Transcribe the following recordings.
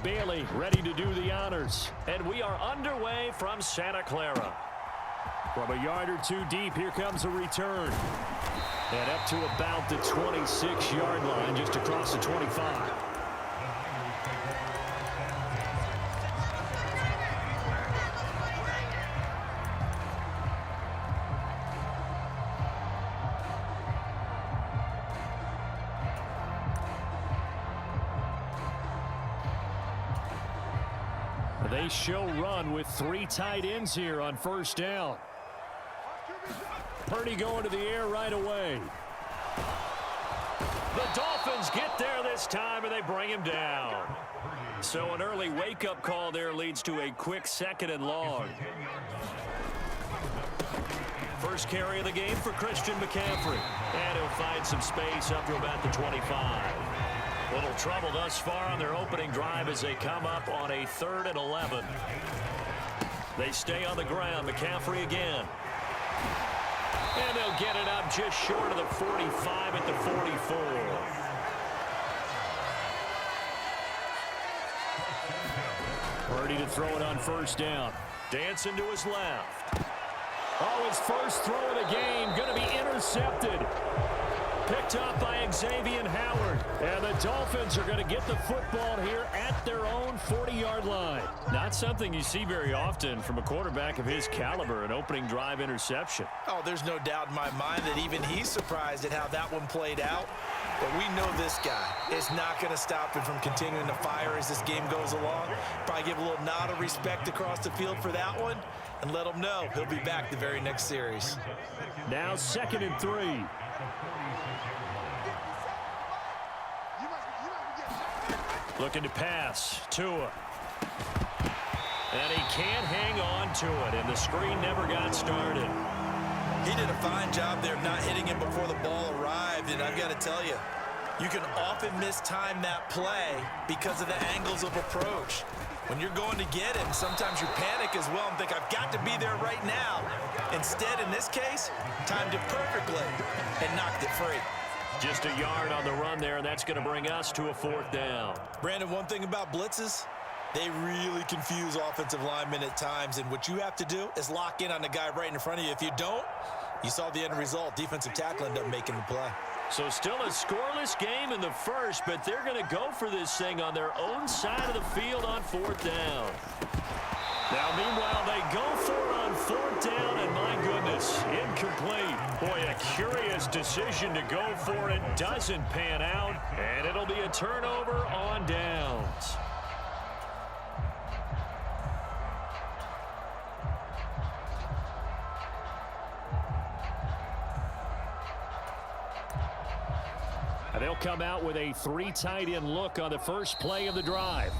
Bailey ready to do the honors. And we are underway from Santa Clara. From a yard or two deep, here comes a return. And up to about the 26-yard line, just across the 25. They show run with 3 tight ends here on first down. Purdy going to the air right away. The Dolphins get there this time, and they bring him down. So an early wake-up call there leads to a quick 2nd and long. First carry of the game for Christian McCaffrey. And he'll find some space up to about the 25. Little trouble thus far on their opening drive as they come up on a 3rd and 11. They stay on the ground. McCaffrey again. And they'll get it up just short of the 45 at the 44. Purdy to throw it on first down. Dancing to his left. Oh, his first throw of the game going to be intercepted. Picked up by Xavier Howard. And the Dolphins are going to get the football here at their own 40-yard line. Not something you see very often from a quarterback of his caliber, an opening drive interception. Oh, there's no doubt in my mind that even he's surprised at how that one played out. But we know this guy is not going to stop him from continuing to fire as this game goes along. Probably give a little nod of respect across the field for that one and let him know he'll be back the very next series. Now 2nd and 3. Looking to pass. Tua. And he can't hang on to it, and the screen never got started. He did a fine job there not hitting him before the ball arrived, and I've got to tell you, you can often mistime that play because of the angles of approach. When you're going to get him, sometimes you panic as well and think, I've got to be there right now. Instead, in this case, timed it perfectly and knocked it free. Just a yard on the run there, and that's going to bring us to a 4th down. Brandon, one thing about blitzes, they really confuse offensive linemen at times, and what you have to do is lock in on the guy right in front of you. If you don't, you saw the end result. Defensive tackle ended up making the play. So still a scoreless game in the first, but they're going to go for this thing on their own side of the field on 4th down. Now, meanwhile, they go for it on 4th down, and my goodness, incomplete. Boy, a curious decision to go for it. Doesn't pan out, and it'll be a turnover on downs. And they'll come out with a 3 tight end look on the first play of the drive.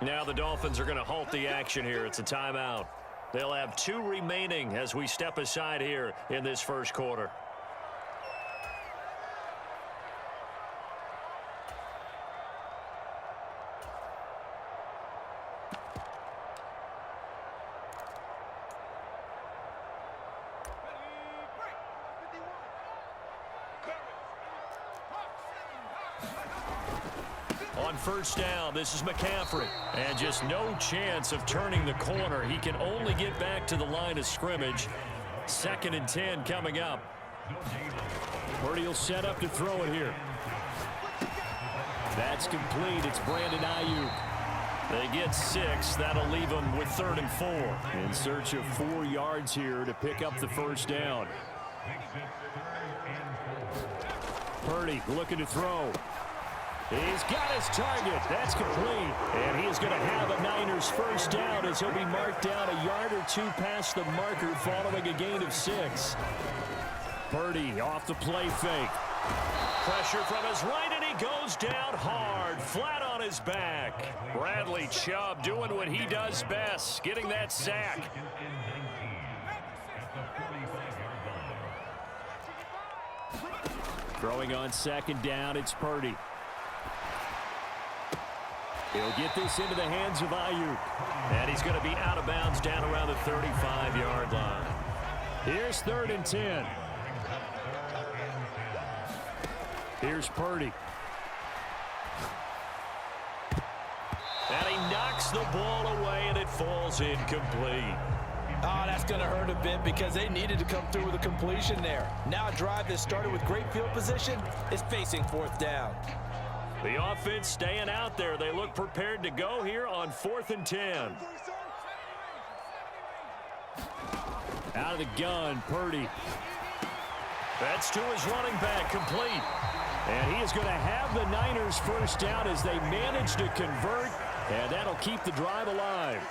Now the Dolphins are going to halt the action here. It's a timeout. They'll have 2 remaining as we step aside here in this first quarter. On first down, this is McCaffrey. And just no chance of turning the corner. He can only get back to the line of scrimmage. 2nd and 10 coming up. Purdy will set up to throw it here. That's complete. It's Brandon Ayuk. They get 6. That'll leave them with 3rd and 4. In search of 4 yards here to pick up the first down. Purdy looking to throw. He's got his target. That's complete. And he is going to have a Niners first down as he'll be marked down a yard or 2 past the marker following a gain of 6. Purdy off the play fake. Pressure from his right, and he goes down hard, flat on his back. Bradley Chubb doing what he does best, getting that sack. Throwing on 2nd down, it's Purdy. He'll get this into the hands of Ayuk. And he's going to be out of bounds down around the 35-yard line. Here's 3rd and 10. Here's Purdy. And he knocks the ball away, and it falls incomplete. Oh, that's going to hurt a bit because they needed to come through with a completion there. Now a drive that started with great field position is facing fourth down. The offense staying out there. They look prepared to go here on 4th and 10. Out of the gun, Purdy. That's to his running back, complete. And he is going to have the Niners first down as they manage to convert, and that'll keep the drive alive.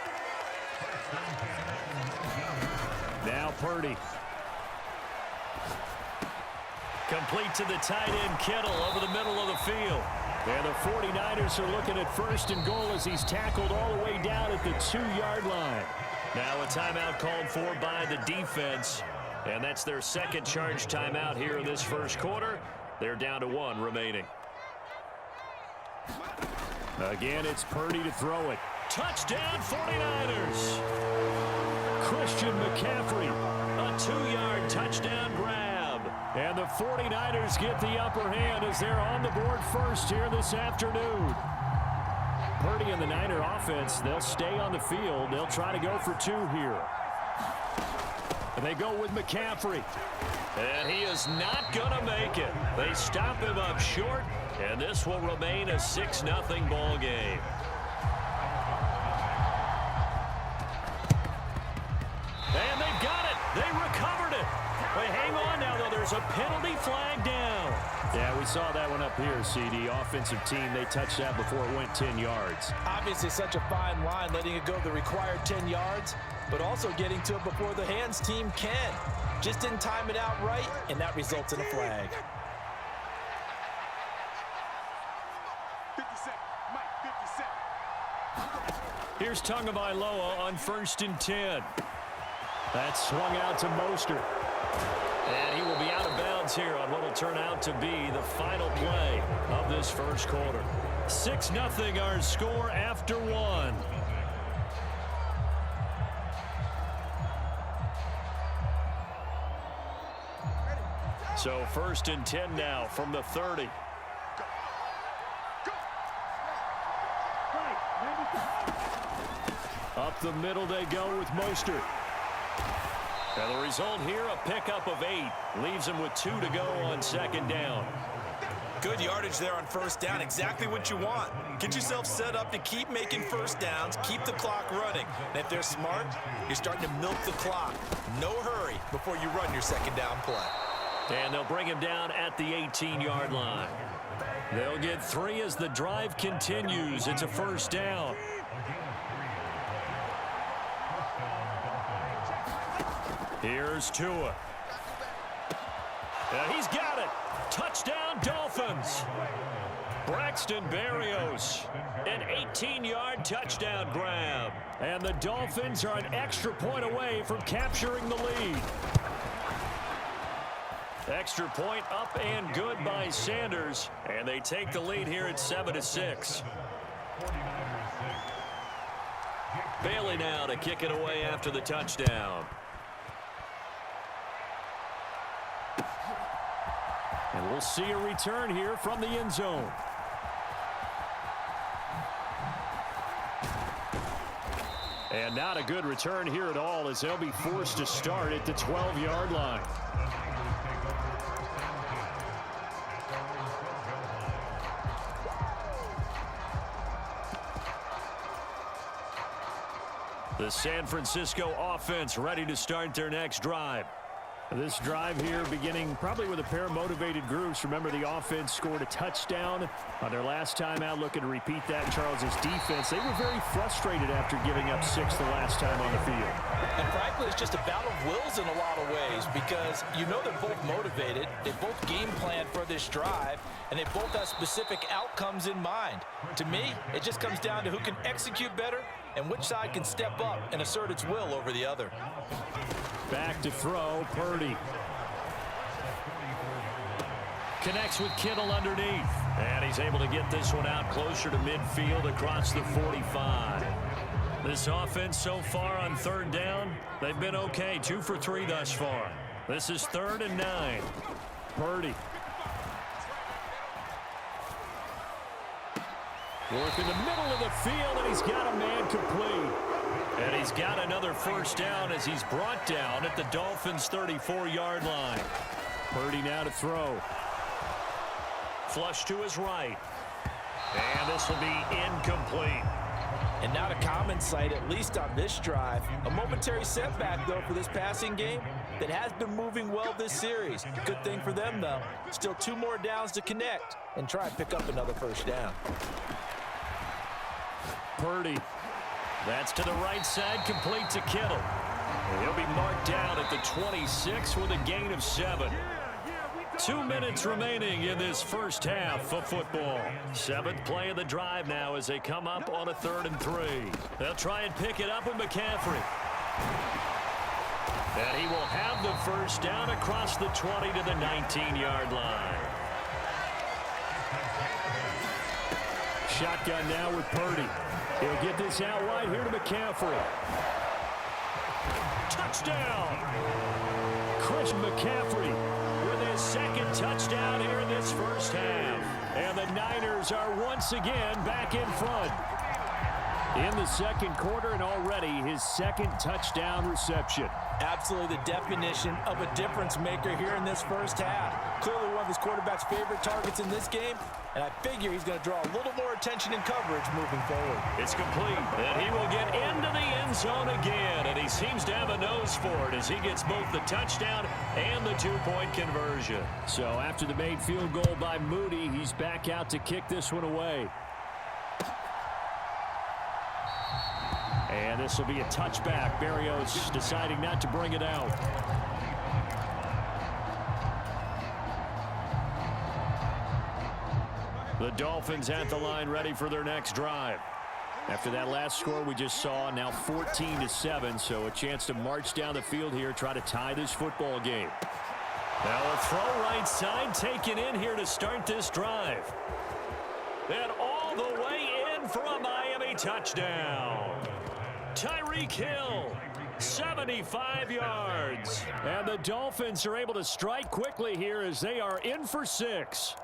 Now Purdy. Complete to the tight end, Kittle, over the middle of the field. And the 49ers are looking at 1st and goal as he's tackled all the way down at the 2-yard line. Now a timeout called for by the defense. And that's their second charge timeout here in this first quarter. They're down to 1 remaining. Again, it's Purdy to throw it. Touchdown, 49ers! Christian McCaffrey, a 2-yard touchdown grab. And the 49ers get the upper hand as they're on the board first here this afternoon. Purdy and the Niner offense, they'll stay on the field. They'll try to go for 2 here. And they go with McCaffrey. And he is not going to make it. They stop him up short, and this will remain a 6-0 ball game. And they've got it. They recovered it. But hang on now, though. There's a penalty flag down. Yeah, we saw that one up here, CD. Offensive team, they touched that before it went 10 yards. Obviously such a fine line, letting it go the required 10 yards, but also getting to it before the hands team can. Just didn't time it out right, and that results in a flag. 50 seconds. Mike, 50 seconds. Here's Tagovailoa on 1st and 10. That's swung out to Mostert. And he will be out of bounds here on what will turn out to be the final play of this first quarter. 6-0 our score after 1. So 1st and 10 now from the 30. Up the middle they go with Mostert. And the result here, a pickup of 8. Leaves him with 2 to go on 2nd down. Good yardage there on 1st down. Exactly what you want. Get yourself set up to keep making 1st downs, keep the clock running. And if they're smart, you're starting to milk the clock. No hurry before you run your 2nd down play. And they'll bring him down at the 18-yard line. They'll get 3 as the drive continues. It's a 1st down. Here's Tua. And he's got it. Touchdown, Dolphins. Braxton Berrios, an 18-yard touchdown grab. And the Dolphins are an extra point away from capturing the lead. Extra point up and good by Sanders. And they take the lead here at 7-6. Bailey now to kick it away after the touchdown. And we'll see a return here from the end zone. And not a good return here at all as they'll be forced to start at the 12-yard line. The San Francisco offense ready to start their next drive. This drive here beginning probably with a pair of motivated groups. Remember, the offense scored a touchdown on their last time out. Looking to repeat that. Charles's defense, they were very frustrated after giving up 6 the last time on the field. And frankly, it's just a battle of wills in a lot of ways because you know they're both motivated. They both game planned for this drive, and they both have specific outcomes in mind. To me, it just comes down to who can execute better and which side can step up and assert its will over the other. Back to throw, Purdy. Connects with Kittle underneath. And he's able to get this one out closer to midfield across the 45. This offense so far on 3rd down, they've been okay. 2 for 3 thus far. This is 3rd and 9. Purdy. Working the middle of the field, and he's got a man complete. And he's got another first down as he's brought down at the Dolphins' 34-yard line. Purdy now to throw. Flush to his right. And this will be incomplete. And not a common sight, at least on this drive. A momentary setback, though, for this passing game that has been moving well this series. Good thing for them, though. Still 2 more downs to connect and try and pick up another first down. Purdy. That's to the right side, complete to Kittle. And he'll be marked down at the 26 with a gain of 7. 2 minutes remaining in this first half of football. 7th play of the drive now as they come up on a 3rd and 3. They'll try and pick it up with McCaffrey. And he will have the first down across the 20 to the 19-yard line. Shotgun now with Purdy. He'll get this out wide here to McCaffrey. Touchdown! Chris McCaffrey with his 2nd touchdown here in this first half. And the Niners are once again back in front. In the 2nd quarter, and already his 2nd touchdown reception. Absolutely the definition of a difference maker here in this first half. Clearly one of his quarterback's favorite targets in this game, and I figure he's going to draw a little more attention and coverage moving forward. It's complete, and he will get into the end zone again, and he seems to have a nose for it as he gets both the touchdown and the 2-point conversion. So after the made field goal by Moody, he's back out to kick this one away. And this will be a touchback. Berrios deciding not to bring it out. The Dolphins at the line ready for their next drive. After that last score we just saw, now 14-7, so a chance to march down the field here, try to tie this football game. Now a throw right side taken in here to start this drive. And all the way in for a Miami touchdown. Tyreek Hill, 75 yards. And the Dolphins are able to strike quickly here as they are in for 6.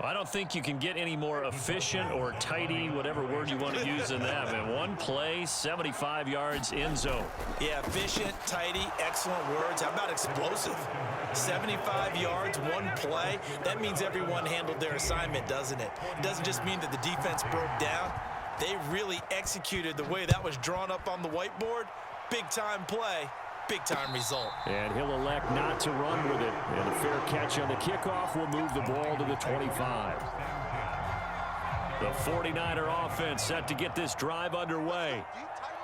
I don't think you can get any more efficient or tidy, whatever word you want to use in that. In one play, 75 yards in zone. Yeah, efficient, tidy, excellent words. How about explosive? 75 yards, one play. That means everyone handled their assignment, doesn't it? It doesn't just mean that the defense broke down. They really executed the way that was drawn up on the whiteboard. Big-time play, big-time result. And he'll elect not to run with it. And a fair catch on the kickoff will move the ball to the 25. The 49er offense set to get this drive underway.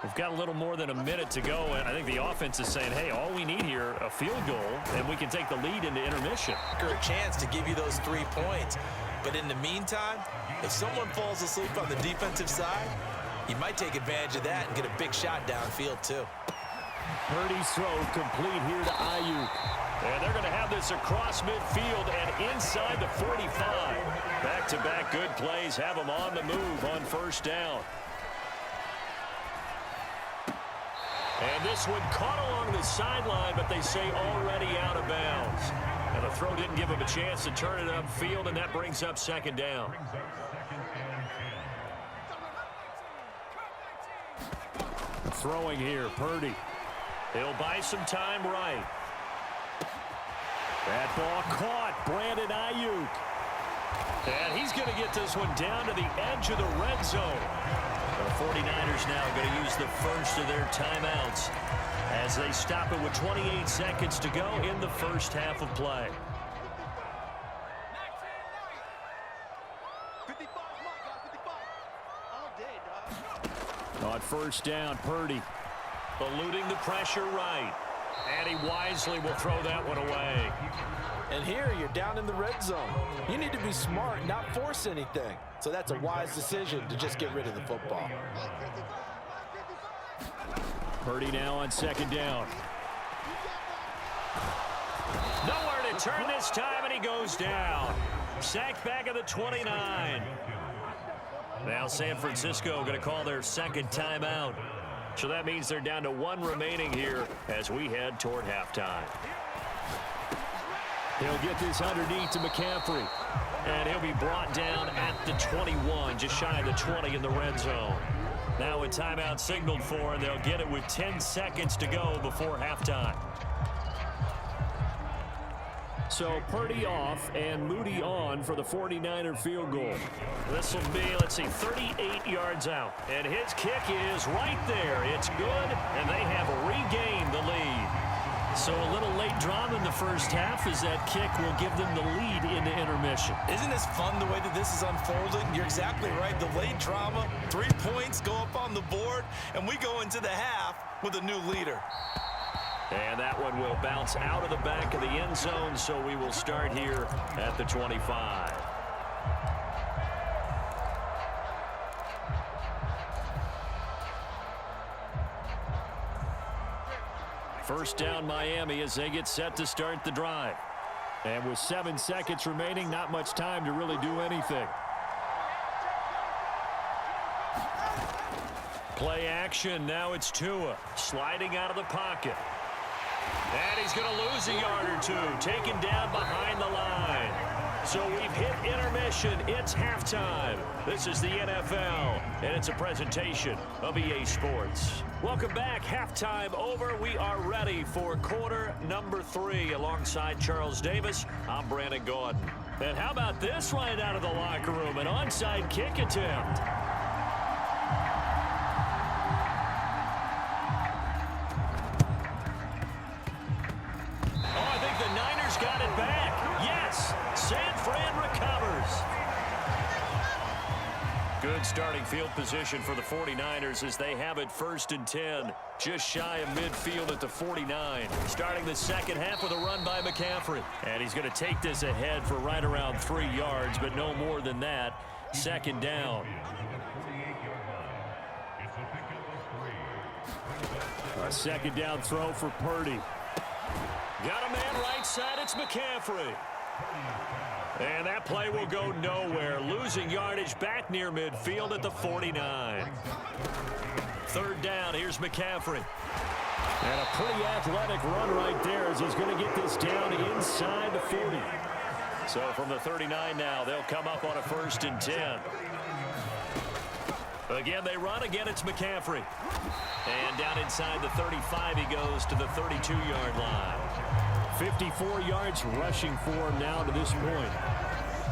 We've got a little more than a minute to go, and I think the offense is saying, hey, all we need here, a field goal, and we can take the lead into intermission. A chance to give you those 3 points. But in the meantime, if someone falls asleep on the defensive side, you might take advantage of that and get a big shot downfield, too. Purdy's throw complete here to Ayuk. And they're going to have this across midfield and inside the 45. Back-to-back good plays have them on the move on first down. And this one caught along the sideline, but they say already out of bounds. And the throw didn't give him a chance to turn it upfield, and that brings up second down. Throwing here, Purdy. He'll buy some time right. That ball caught. Brandon Ayuk. And he's going to get this one down to the edge of the red zone. The 49ers now going to use the first of their timeouts as they stop it with 28 seconds to go in the first half of play. 55, all day, dog. On first down, Purdy eluding the pressure right. And he wisely will throw that one away. And here you're down in the red zone. You need to be smart, not force anything. So that's a wise decision to just get rid of the football. Purdy now on second down. Nowhere to turn this time, and he goes down. Sacked back at the 29. Now San Francisco going to call their second timeout. So that means they're down to 1 remaining here as we head toward halftime. He'll get this underneath to McCaffrey. And he'll be brought down at the 21, just shy of the 20 in the red zone. Now a timeout signaled for, and they'll get it with 10 seconds to go before halftime. So Purdy off and Moody on for the 49er field goal. This will be, let's see, 38 yards out. And his kick is right there. It's good, and they have regained the lead. So a little late drama in the first half as that kick will give them the lead into intermission. Isn't this fun the way that this is unfolding? You're exactly right. The late drama, 3 points go up on the board, and we go into the half with a new leader. And that one will bounce out of the back of the end zone, so we will start here at the 25. First down Miami as they get set to start the drive. And with 7 seconds remaining, not much time to really do anything. Play action. Now it's Tua sliding out of the pocket. And he's going to lose a yard or two, taken down behind the line. So we've hit intermission. It's halftime. This is the NFL, and it's a presentation of EA Sports. Welcome back. Halftime over. We are ready for quarter number 3. Alongside Charles Davis, I'm Brandon Gordon. And how about this right out of the locker room? An onside kick attempt. Got it back. Yes, San Fran recovers. Good starting field position for the 49ers as they have it 1st and 10. Just shy of midfield at the 49. Starting the second half with a run by McCaffrey. And he's going to take this ahead for right around 3 yards, but no more than that. 2nd down. A 2nd down throw for Purdy. Got a man right side, it's McCaffrey. And that play will go nowhere. Losing yardage back near midfield at the 49. 3rd down, here's McCaffrey. And a pretty athletic run right there as he's going to get this down inside the 40. So from the 39 now, they'll come up on a 1st and 10. Again, they run. Again, it's McCaffrey. And down inside the 35, he goes to the 32-yard line. 54 yards rushing for him now to this point.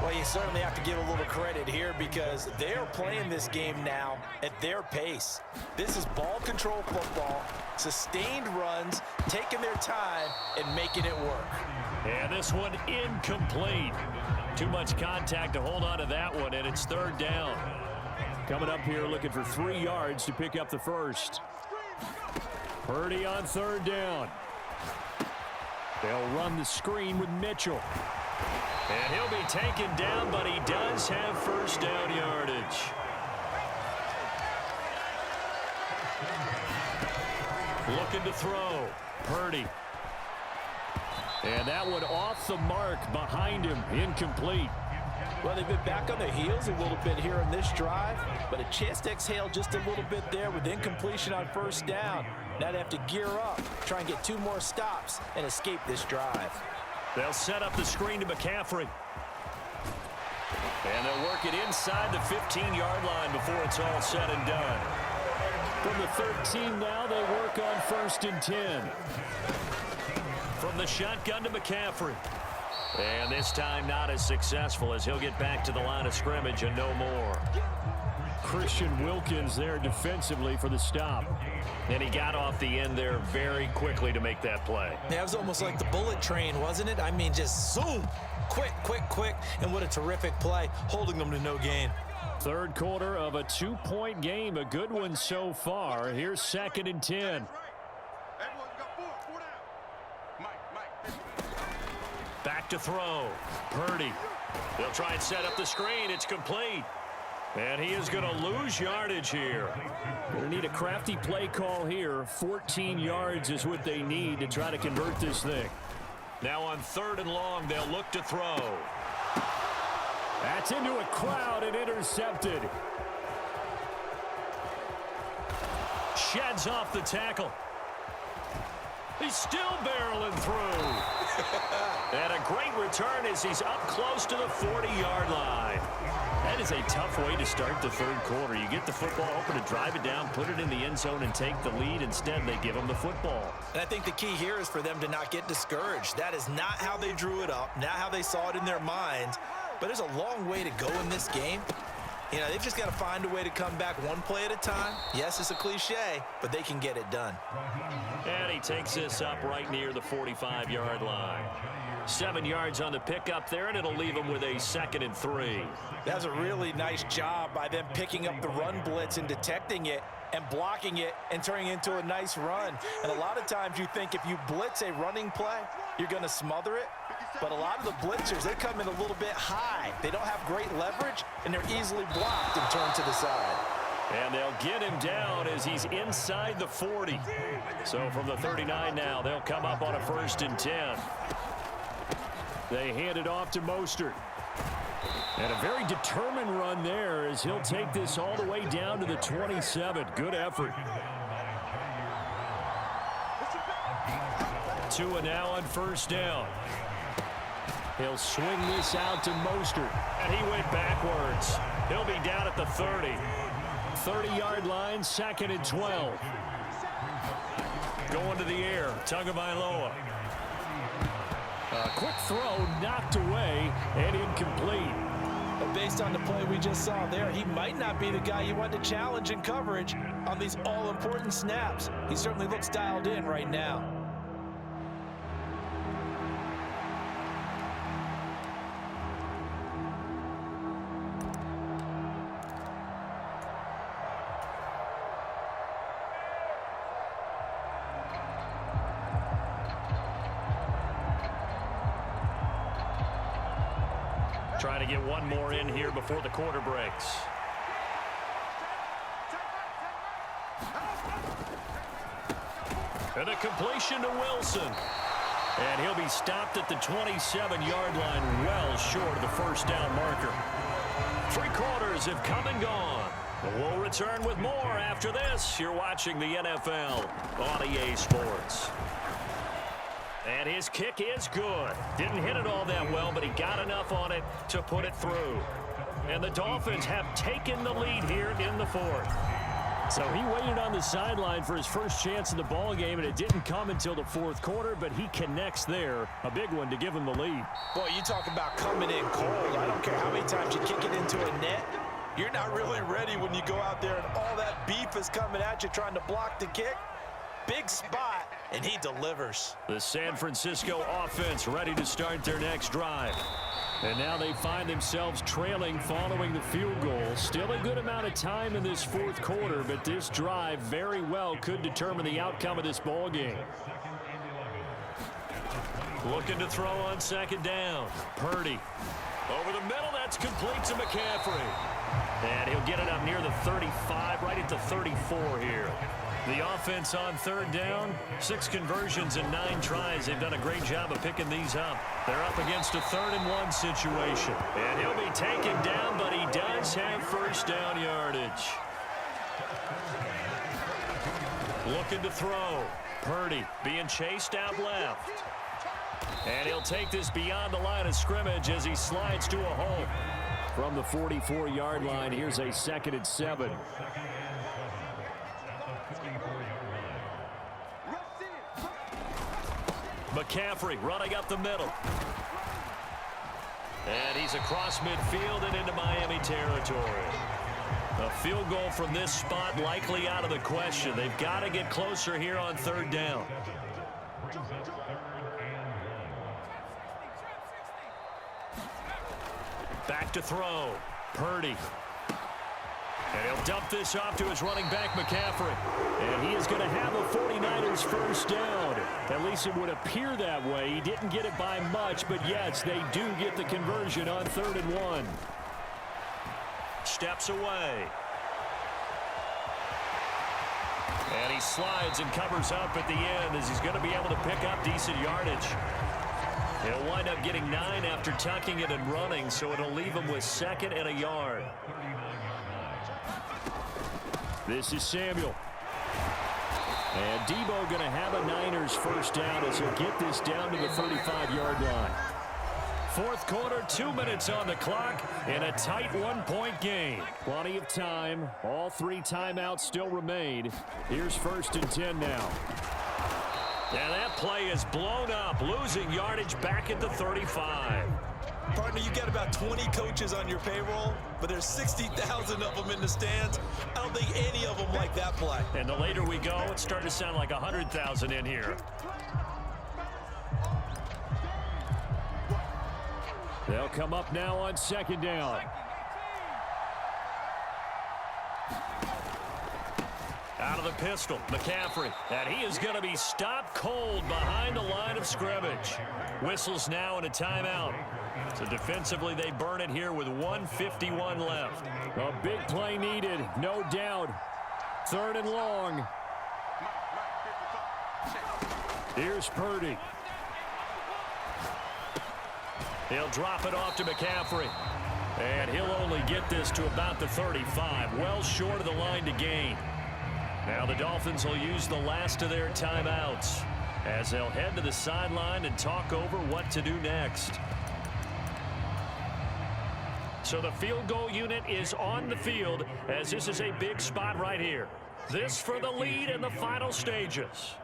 Well, you certainly have to give a little credit here because they're playing this game now at their pace. This is ball control football, sustained runs, taking their time, and making it work. And this one incomplete. Too much contact to hold on to that one, and it's 3rd down. Coming up here looking for 3 yards to pick up the first. Purdy on 3rd down. They'll run the screen with Mitchell. And he'll be taken down, but he does have 1st down yardage. Looking to throw. Purdy. And that one off the mark behind him. Incomplete. Well, they've been back on their heels a little bit here in this drive, but a chance to exhale just a little bit there with incompletion on 1st down. Now they have to gear up, try and get 2 more stops, and escape this drive. They'll set up the screen to McCaffrey. And they'll work it inside the 15-yard line before it's all said and done. From the 13 now, they work on 1st and 10. From the shotgun to McCaffrey. And this time not as successful as he'll get back to the line of scrimmage and no more. Christian Wilkins there defensively for the stop. And he got off the end there very quickly to make that play. Yeah, it was almost like the bullet train, wasn't it? I mean, just zoom. Quick, quick, quick. And what a terrific play, holding them to no gain. 3rd quarter of a 2-point game. A good one so far. Here's 2nd and 10. Back to throw. Purdy. They'll try and set up the screen. It's complete. And he is going to lose yardage here. Going to need a crafty play call here. 14 yards is what they need to try to convert this thing. Now on 3rd and long, they'll look to throw. That's into a crowd and intercepted. Sheds off the tackle. He's still barreling through. And a great return as he's up close to the 40-yard line. That is a tough way to start the third quarter. You get the football open to drive it down, put it in the end zone, and take the lead. Instead, they give him the football. And I think the key here is for them to not get discouraged. That is not how they drew it up, not how they saw it in their minds. But there's a long way to go in this game. You know, they've just got to find a way to come back one play at a time. Yes, it's a cliche, but they can get it done. And he takes this up right near the 45-yard line. 7 yards on the pickup there, and it'll leave him with a 2nd and 3. That's a really nice job by them picking up the run blitz and detecting it and blocking it and turning it into a nice run. And a lot of times you think if you blitz a running play, you're going to smother it. But a lot of the blitzers, they come in a little bit high. They don't have great leverage, and they're easily blocked and turned to the side. And they'll get him down as he's inside the 40. So from the 39 now, they'll come up on a 1st and 10. They hand it off to Mostert. And a very determined run there as he'll take this all the way down to the 27. Good effort. Tua now on 1st down. He'll swing this out to Mostert. And he went backwards. He'll be down at the 30. 30-yard line, 2nd and 12. Going to the air, Tagovailoa. A quick throw knocked away and incomplete. But based on the play we just saw there, he might not be the guy you want to challenge in coverage on these all-important snaps. He certainly looks dialed in right now. Trying to get one more in here before the quarter breaks. And a completion to Wilson. And he'll be stopped at the 27-yard line, well short of the 1st down marker. 3 quarters have come and gone. We'll return with more after this. You're watching the NFL on EA Sports. And his kick is good. Didn't hit it all that well, but he got enough on it to put it through. And the Dolphins have taken the lead here in the 4th. So he waited on the sideline for his first chance in the ball game, and it didn't come until the 4th quarter, but he connects there. A big one to give him the lead. Boy, you talk about coming in cold. I don't care how many times you kick it into a net. You're not really ready when you go out there and all that beef is coming at you trying to block the kick. Big spot, and he delivers. The San Francisco offense ready to start their next drive. And now they find themselves trailing following the field goal. Still a good amount of time in this 4th quarter, but this drive very well could determine the outcome of this ball game. Looking to throw on 2nd down. Purdy. Over the middle, that's complete to McCaffrey. And he'll get it up near the 35, right at the 34 here. The offense on 3rd down, 6 conversions and 9 tries. They've done a great job of picking these up. They're up against a 3rd and 1 situation. And he'll be taken down, but he does have 1st down yardage. Looking to throw. Purdy being chased out left. And he'll take this beyond the line of scrimmage as he slides to a hole. From the 44-yard line, here's a 2nd and 7. McCaffrey running up the middle. And he's across midfield and into Miami territory. A field goal from this spot likely out of the question. They've got to get closer here on 3rd down. Back to throw. Purdy. And he'll dump this off to his running back, McCaffrey. And he is going to have a 49ers 1st down. At least it would appear that way. He didn't get it by much, but yes, they do get the conversion on 3rd and 1. Steps away. And he slides and covers up at the end as he's going to be able to pick up decent yardage. He'll wind up getting 9 after tucking it and running, so it'll leave him with 2nd and a yard. This is Samuel. And Debo going to have a Niners first down as he'll get this down to the 35-yard line. Fourth quarter, 2 minutes on the clock in a tight 1-point game. Plenty of time. All 3 timeouts still remain. Here's 1st and 10 now. And that play is blown up, losing yardage back at the 35. Partner, you got about 20 coaches on your payroll, but there's 60,000 of them in the stands. I don't think any of them like that play. And the later we go, it's starting to sound like 100,000 in here. They'll come up now on 2nd down. Out of the pistol, McCaffrey, and he is going to be stopped cold behind the line of scrimmage. Whistles now and a timeout. So defensively, they burn it here with 1:51 left. A big play needed, no doubt. 3rd and long. Here's Purdy. He'll drop it off to McCaffrey. And he'll only get this to about the 35, well short of the line to gain. Now the Dolphins will use the last of their timeouts as they'll head to the sideline and talk over what to do next. So the field goal unit is on the field as this is a big spot right here. This for the lead in the final stages.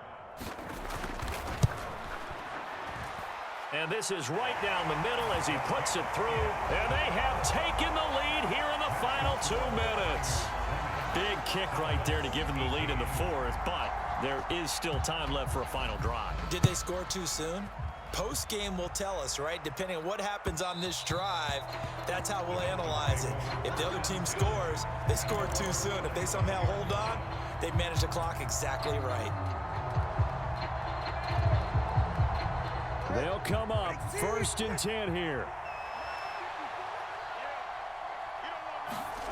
And this is right down the middle as he puts it through. And they have taken the lead here in the final 2 minutes. Big kick right there to give them the lead in the 4th, but there is still time left for a final drive. Did they score too soon? Post-game will tell us, right? Depending on what happens on this drive, that's how we'll analyze it. If the other team scores, they scored too soon. If they somehow hold on, they manage the clock exactly right. They'll come up 1st and 10 here.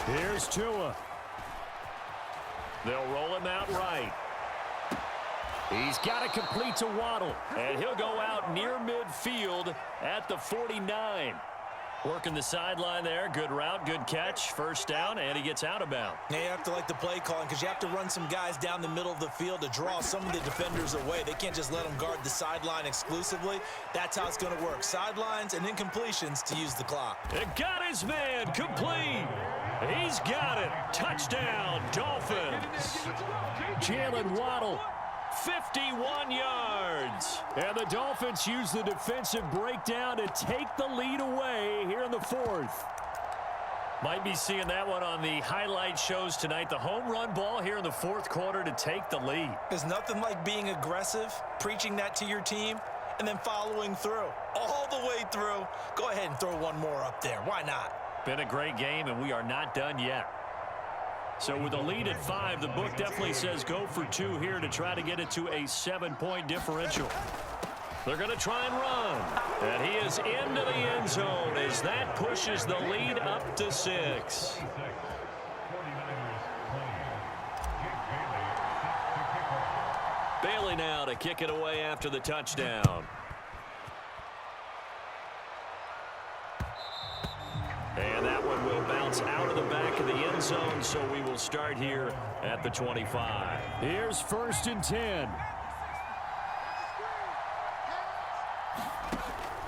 Here's Tua. They'll roll him out right. He's got it complete to Waddle, and he'll go out near midfield at the 49. Working the sideline there. Good route, good catch. First down, and he gets out of bounds. Now you have to like the play calling because you have to run some guys down the middle of the field to draw some of the defenders away. They can't just let them guard the sideline exclusively. That's how it's going to work. Sidelines and incompletions to use the clock. It got his man complete. He's got it. Touchdown, Dolphins. Jalen Waddle, 51 yards. And the Dolphins use the defensive breakdown to take the lead away here in the 4th. Might be seeing that one on the highlight shows tonight. The home run ball here in the 4th quarter to take the lead. There's nothing like being aggressive, preaching that to your team, and then following through. All the way through. Go ahead and throw one more up there. Why not? Been a great game, and we are not done yet. So with a lead at 5, the book definitely says go for 2 here to try to get it to a 7-point differential. They're going to try and run. And he is into the end zone as that pushes the lead up to 6. Bailey now to kick it away after the touchdown. And that one will bounce out of the back of the end zone, so we will start here at the 25. Here's 1st and 10.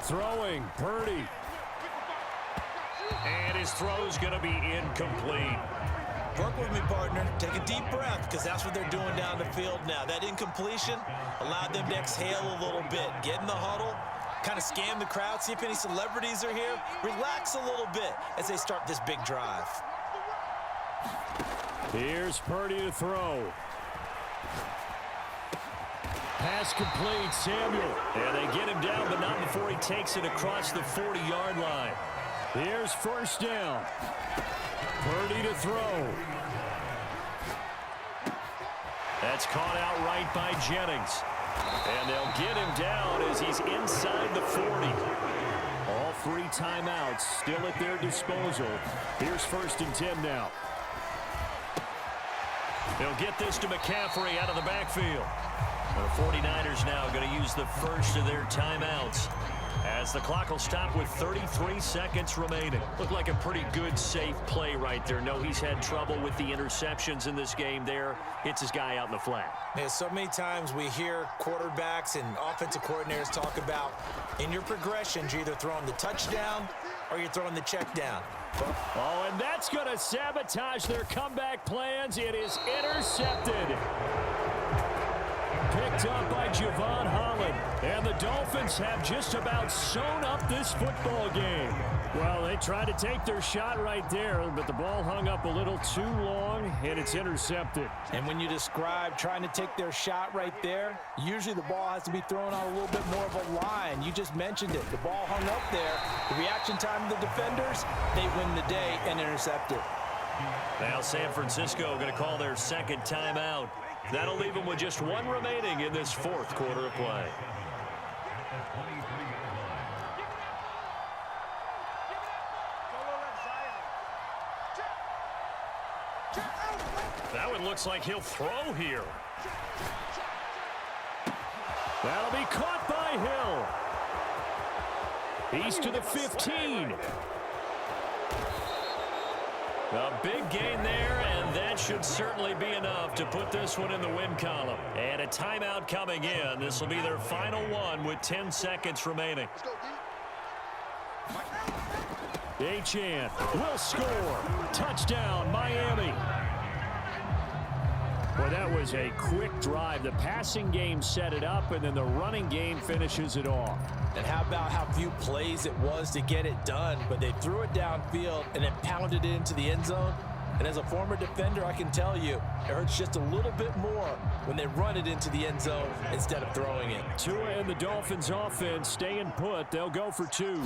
Throwing, Purdy. And his throw's going to be incomplete. Work with me, partner. Take a deep breath because that's what they're doing down the field now. That incompletion allowed them to exhale a little bit. Get in the huddle. Kind of scan the crowd, see if any celebrities are here. Relax a little bit as they start this big drive. Here's Purdy to throw. Pass complete, Samuel. And they get him down, but not before he takes it across the 40-yard line. Here's 1st down. Purdy to throw. That's caught out right by Jennings. And they'll get him down as he's inside the 40. All 3 timeouts still at their disposal. Here's 1st and 10 now. They'll get this to McCaffrey out of the backfield. The 49ers now going to use the first of their timeouts As the clock will stop with 33 seconds remaining. Looked like a pretty good, safe play right there. No, he's had trouble with the interceptions in this game there. Hits his guy out in the flat. Yeah, so many times we hear quarterbacks and offensive coordinators talk about in your progressions, you're either throwing the touchdown or you're throwing the check down. Oh, and that's going to sabotage their comeback plans. It is intercepted. Picked up by Javon Holland. And the Dolphins have just about sewn up this football game. Well, they tried to take their shot right there, but the ball hung up a little too long, and it's intercepted. And when you describe trying to take their shot right there, usually the ball has to be thrown on a little bit more of a line. You just mentioned it. The ball hung up there. The reaction time of the defenders, they win the day and intercept it. Now San Francisco going to call their second timeout. That'll leave them with just one remaining in this fourth quarter of play. That one looks like he'll throw here. That'll be caught by Hill. He's to the 15. A big gain there, and that should certainly be enough to put this one in the win column. And a timeout coming in. This will be their final one with 10 seconds remaining. Achane will score. Touchdown, Miami. Well, that was a quick drive. The passing game set it up, and then the running game finishes it off. And how about how few plays it was to get it done, but they threw it downfield and then pounded it into the end zone. And as a former defender, I can tell you, it hurts just a little bit more when they run it into the end zone instead of throwing it. Tua and the Dolphins offense staying put. They'll go for two.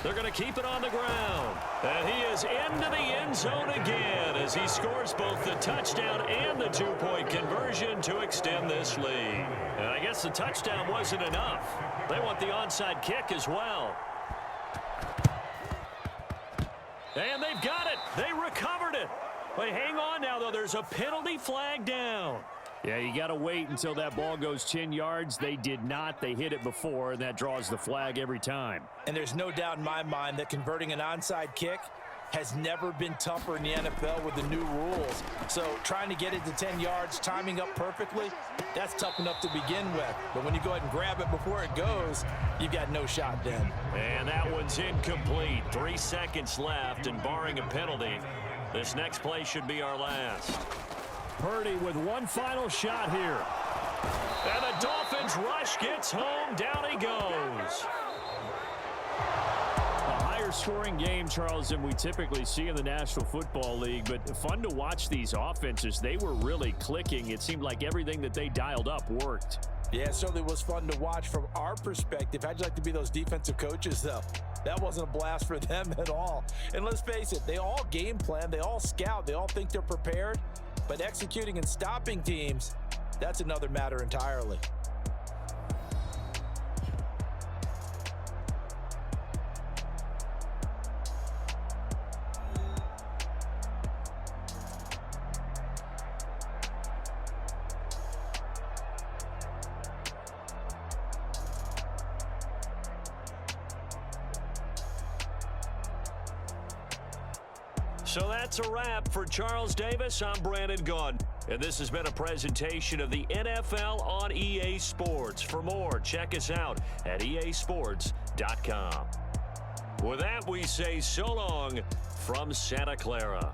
They're going to keep it on the ground. And he is into the end zone again as he scores both the touchdown and the two-point conversion to extend this lead. And I guess the touchdown wasn't enough. They want the onside kick as well. And they've got it. They recovered it. But hang on now, though. There's a penalty flag down. Yeah, you got to wait until that ball goes 10 yards. They did not. They hit it before, and that draws the flag every time. And there's no doubt in my mind that converting an onside kick has never been tougher in the NFL with the new rules. So trying to get it to 10 yards, timing up perfectly, that's tough enough to begin with. But when you go ahead and grab it before it goes, you've got no shot then. And that one's incomplete. 3 seconds left, and barring a penalty, this next play should be our last. Purdy with one final shot here. And the Dolphins rush gets home. Down he goes. A higher scoring game, Charles, than we typically see in the National Football League. But fun to watch these offenses. They were really clicking. It seemed like everything that they dialed up worked. Yeah, it certainly was fun to watch from our perspective. How'd you like to be those defensive coaches, though? That wasn't a blast for them at all. And let's face it, they all game plan. They all scout. They all think they're prepared. But executing and stopping teams, that's another matter entirely. So that's a wrap for Charles Davis. I'm Brandon Gaudin. And this has been a presentation of the NFL on EA Sports. For more, check us out at easports.com. With that, we say so long from Santa Clara.